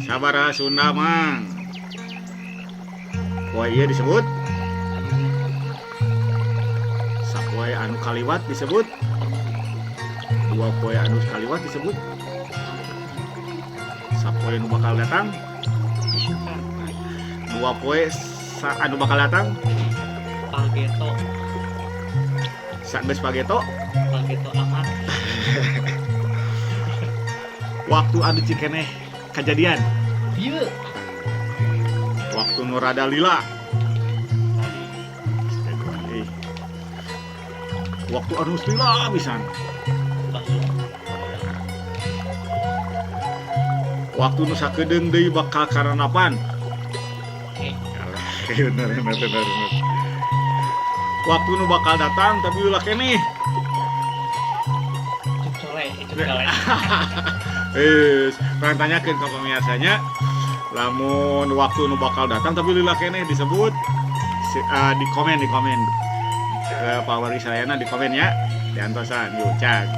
Sabaraha Sunda mang. Poe ieu disebut sapoe anu kaliwat disebut. Dua poe anu kaliwat disebut sapoe nu bakal datang. Dua poe anu bakal datang Pageto. sageus pageto. Pageto amat. Waktu anu cikeneh kejadian. Ieu. Waktu nu rada lila. Waktu anu lila pisan. Waktu nu sakedeung deui bakal karanapan. Bener. Waktu nu bakal datang tapi ulah keneh. Cuk cole. Pengen tanyakeun ka pamirsanya, lamun waktu nu bakal datang tapi lila keneh disebut di komen. Power Isayana di komen ya. Diantosan yuk cak.